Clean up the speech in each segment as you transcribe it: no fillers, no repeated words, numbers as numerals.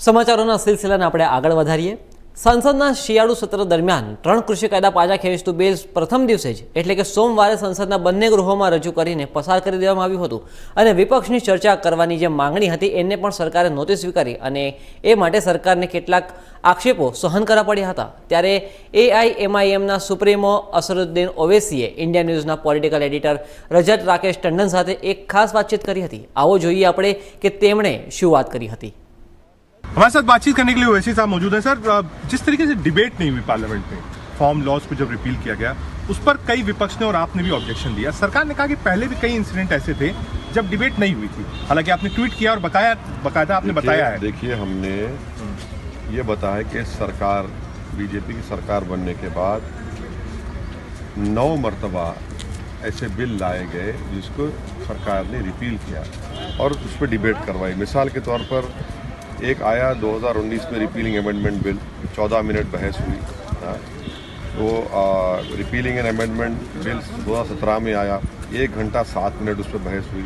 સમાચારોના સિલસિલાને આપણે આગળ વધારીએ। સંસદના શિયાળુ સત્ર દરમિયાન 3 કૃષિ કાયદા પાછા ખેંચતું બિલ પ્રથમ દિવસે જ એટલે કે સોમવારે સંસદના બંને ગૃહોમાં રજૂ કરીને પસાર કરી દેવામાં આવ્યું હતું અને વિપક્ષની ચર્ચા કરવાની જે માંગણી હતી એને પણ સરકારે નહોતી સ્વીકારી અને એ માટે સરકારને કેટલાક આક્ષેપો સહન કરવા પડ્યા હતા। ત્યારે AIMIMના સુપ્રીમો અસરુદ્દીન ઓવૈસીએ ઇન્ડિયા ન્યૂઝના પોલિટિકલ એડિટર રજત રાકેશ ટંડન સાથે એક ખાસ વાતચીત કરી હતી। આવો જોઈએ આપણે કે તેમણે શું વાત કરી હતી। हमारे साथ बातचीत करने के लिए ओवैसी साहब मौजूद हैं। सर, जिस तरीके से डिबेट नहीं हुई पार्लियामेंट में फॉर्म लॉज को जब रिपील किया गया उस पर कई विपक्ष ने और आपने भी ऑब्जेक्शन दिया। सरकार ने कहा कि पहले भी कई इंसिडेंट ऐसे थे जब डिबेट नहीं हुई थी, हालांकि आपने ट्वीट किया और बकायदा आपने बताया है। देखिए, हमने ये बताया है कि सरकार बीजेपी की सरकार बनने के बाद 9 मरतबा ऐसे बिल लाए गए जिसको सरकार ने रिपील किया और उस पर डिबेट करवाई। मिसाल के तौर पर एक आया 2019 में रिपीलिंग अमेंडमेंट बिल, 14 मिनट बहस हुई। तो रिपीलिंग एंड अमेंडमेंट बिल 2017 में आया, 1 घंटा 7 मिनट उस पर बहस हुई।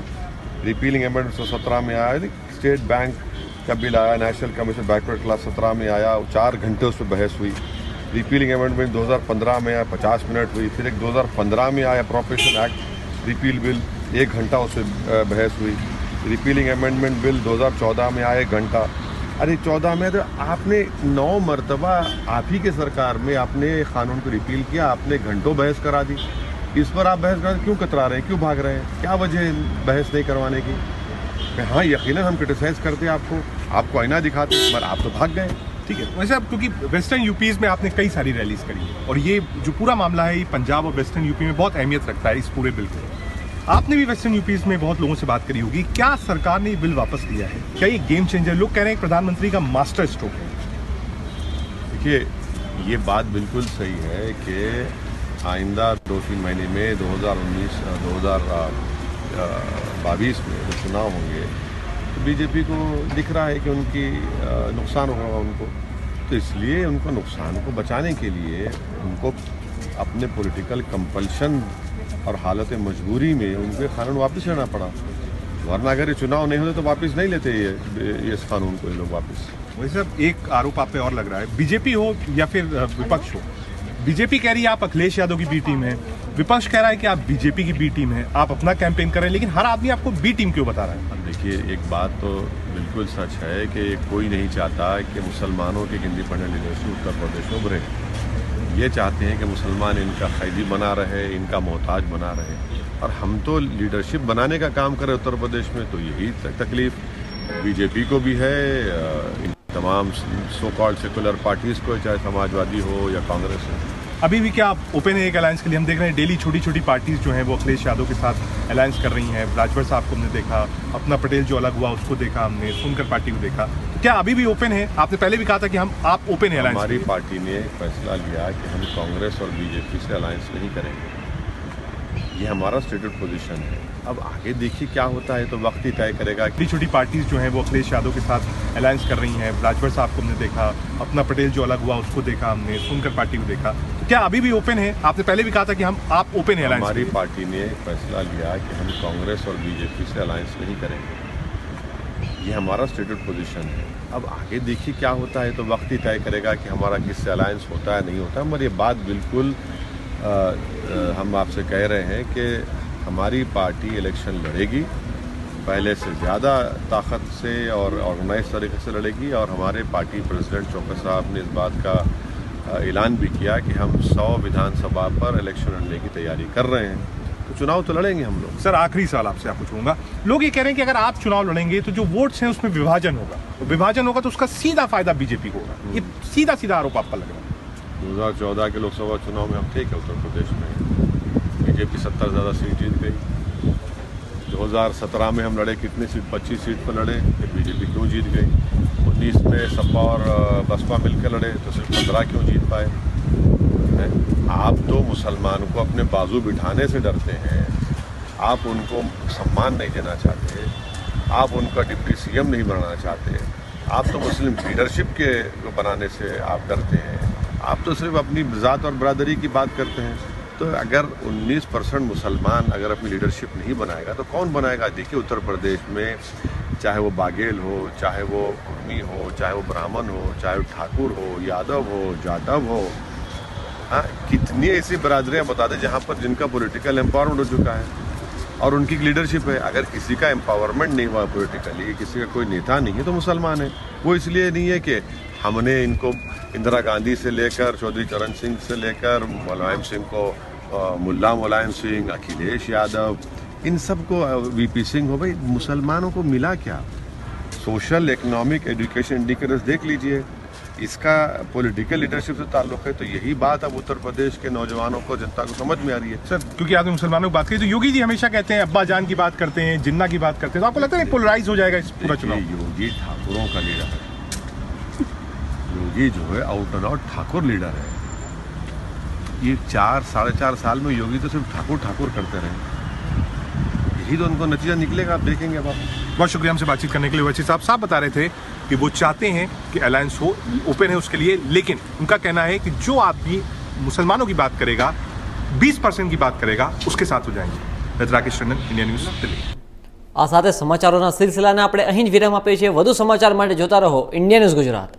रिपीलिंग अमेंडमेंट 2017 में आया, स्टेट बैंक का बिल आया, नेशनल कमीशन बैकवर्ड क्लास 17 में आया, 4 घंटे उस पर बहस हुई। रिपीलिंग अमेंडमेंट 2015 में आया, 50 मिनट हुई। फिर एक 2015 में आया अप्रोप्रिएशन एक्ट रिपील बिल, 1 घंटा उस पर बहस हुई। रिपीलिंग अमेंडमेंट बिल 2014 में आया, 1 घंटा। अरे 14 में तो आपने 9 मरतबा आप ही के सरकार में आपने कानून को रिपील किया, आपने घंटों बहस करा दी। इस पर आप बहस कर क्यों कतरा रहे हैं, क्यों भाग रहे हैं, क्या वजह बहस नहीं करवाने की? हाँ, यकीनन हम क्रिटिसाइज करते आपको आईना दिखाते, पर आप तो भाग गए। ठीक है, वैसे अब क्योंकि वेस्टर्न यूपीज में आपने कई सारी रैलीज करी और ये जो पूरा मामला है ये पंजाब और वेस्टर्न यूपी में बहुत अहमियत रखता है इस पूरे बिल को। आपने भी वेस्टर्न यूपीज में बहुत लोगों से बात करी होगी, क्या सरकार ने ये बिल वापस लिया है? क्या ये गेम चेंजर? लोग कह रहे हैं प्रधानमंत्री का मास्टर स्ट्रोक है। देखिए, ये बात बिल्कुल सही है कि आइंदा 2-3 महीने में 2022 में जो चुनाव होंगे तो बीजेपी को दिख रहा है कि उनकी नुकसान होगा उनको, तो इसलिए उनको नुकसान को बचाने के लिए उनको अपने पॉलिटिकल कंपल्शन और हालत मजबूरी में उनके कानून वापस लेना पड़ा। वरना अगर ये चुनाव नहीं होते तो वापस नहीं लेते ये इस कानून को ये लोग वापस। वैसे अब एक आरोप आप पे और लग रहा है, बीजेपी हो या फिर विपक्ष हो, बीजेपी कह रही है आप अखिलेश यादव की बी टीम है, विपक्ष कह रहा है कि आप बीजेपी की बी टीम है, आप अपना कैंपेन कर रहे हैं, लेकिन हर आदमी आपको बी टीम क्यों बता रहा है? देखिए, एक बात तो बिल्कुल सच है कि कोई नहीं चाहता कि मुसलमानों की इंडिपेंडेंट लीडरशिप उत्तर प्रदेश में उभरे। ये चाहते हैं कि मुसलमान इनका कैदी बना रहे, इनका मोहताज बना रहे, और हम तो लीडरशिप बनाने का काम करें उत्तर प्रदेश में। तो यही तकलीफ बीजेपी को भी है, इन तमाम सो कॉल्ड सेकुलर पार्टीज़ को, चाहे समाजवादी हो या कांग्रेस हो। अभी भी क्या आप ओपन है एक अलायंस के लिए? हम देख रहे हैं डेली छोटी छोटी पार्टीज जो हैं वो अखिलेश यादव के साथ अलायंस कर रही हैं। राजभर साहब को हमने देखा, अपना पटेल जो अलग हुआ उसको देखा हमने, सुनकर पार्टी को देखा। तो क्या अभी भी ओपन है? आपने पहले भी कहा था कि आप ओपन है अलायंस। हमारी पार्टी ने फैसला लिया कि हम कांग्रेस और बीजेपी से अलायंस नहीं करेंगे, ये हमारा स्टेटेड पोजीशन है। अब आगे देखिए क्या होता है, तो वक्त ही तय करेगा। छोटी छोटी पार्टीज जो हैं वो अखिलेश यादव के साथ अलायंस कर रही हैं। राजभर साहब को हमने देखा, अपना पटेल जो अलग हुआ उसको देखा हमने, सुनकर पार्टी को देखा। तो क्या अभी भी ओपन है? आपने पहले भी कहा था कि आप ओपन है अलायंस। हमारी पार्टी ने फैसला लिया कि हम कांग्रेस और बीजेपी से अलायंस नहीं करेंगे, ये हमारा स्टेटेड पोजीशन है। अब आगे देखिए क्या होता है, तो वक्त ही तय करेगा कि हमारा किससे अलायंस होता है नहीं होता है। मगर ये बात बिल्कुल हम आपसे कह रहे हैं कि हमारी पार्टी इलेक्शन लड़ेगी, पहले से ज़्यादा ताकत से और ऑर्गेनाइज तरीके से लड़ेगी। और हमारे पार्टी प्रेसिडेंट चौकस साहब ने इस बात का ऐलान भी किया कि हम 100 विधानसभा पर इलेक्शन लड़ने की तैयारी कर रहे हैं, तो चुनाव तो लड़ेंगे हम लोग। सर, आखिरी सवाल आपसे आप पूछूंगा, लोग ये कह रहे हैं कि अगर आप चुनाव लड़ेंगे तो जो वोट्स हैं उसमें विभाजन होगा, तो विभाजन होगा तो उसका सीधा फायदा बीजेपी को होगा। ये सीधा सीधा आरोप आपका लग रहा है। 2014 के लोकसभा चुनाव में हम थे क्या उत्तर प्रदेश में? बीजेपी 70 ज़्यादा सीट जीत गई। 2017 में हम लड़े, कितनी सीट? 25 सीट पर लड़े, फिर बीजेपी क्यों जीत गई? 19 में सपा और बसपा मिलकर लड़े तो सिर्फ 15 क्यों जीत पाए? आप तो मुसलमान को अपने बाजू बिठाने से डरते हैं, आप उनको सम्मान नहीं देना चाहते, आप उनका डिप्टी सीएम नहीं बनाना चाहते, आप तो मुस्लिम लीडरशिप के बनाने से आप डरते हैं, आप तो सिर्फ अपनी ज़ात और बरादरी की बात करते हैं। तो अगर 19% मुसलमान अगर अपनी लीडरशिप नहीं बनाएगा तो कौन बनाएगा? देखिए, उत्तर प्रदेश में चाहे वो बाघेल हो, चाहे वो कुर्मी हो, चाहे वो ब्राह्मण हो, चाहे वो ठाकुर हो, यादव हो, जाटव हो, हाँ, कितनी ऐसी बरादरियां बता दें जहाँ पर जिनका पॉलिटिकल एम्पावरमेंट हो चुका है और उनकी लीडरशिप है। अगर किसी का एम्पावरमेंट नहीं हुआ पॉलिटिकली, किसी का कोई नेता नहीं है, तो मुसलमान है। वो इसलिए नहीं है कि हमने इनको इंदिरा गांधी से लेकर चौधरी चरण सिंह से लेकर मुलायम सिंह को मुल्ला मुलायम सिंह, अखिलेश यादव, इन सबको वीपी सिंह हो, भाई मुसलमानों को मिला क्या? सोशल, इकोनॉमिक, एजुकेशन इंडिकेटर्स देख लीजिए, इसका पॉलिटिकल लीडरशिप से ताल्लुक है। तो यही बात अब उत्तर प्रदेश के नौजवानों को, जनता को समझ में आ रही है। सर, क्योंकि आपने मुसलमानों की बात की, तो योगी जी हमेशा कहते हैं अब्बा जान की बात करते हैं, जिन्ना की बात करते हैं, तो आपको लगता है पोलराइज हो जाएगा इस पूरा चुनाव? योगी ठाकुरों का लीडर है। योगी जो है out and out Thakur leader है। ये 4-4.5 साल में योगी तो सिर्फ ठाकुर ठाकुर करते रहे, यही तो उनको नतीजा निकलेगा। आप देखेंगे। अब आप बहुत शुक्रिया हमसे बातचीत करने के लिए। वैसे साहब बता रहे थे कि वो चाहते हैं कि अलायंस हो, ओपन है उसके लिए, लेकिन उनका कहना है कि जो आदमी मुसलमानों की बात करेगा, 20% की बात करेगा, उसके साथ हो जाएंगे। Rakesh Tandon, India news, Delhi. આ સાથે સમાચારોના સિલસિલાને આપણે અહીં જ વિરામ આપીએ છીએ. વધુ સમાચાર માટે જોતા રહો ઇન્ડિયા ન્યૂઝ ગુજરાત.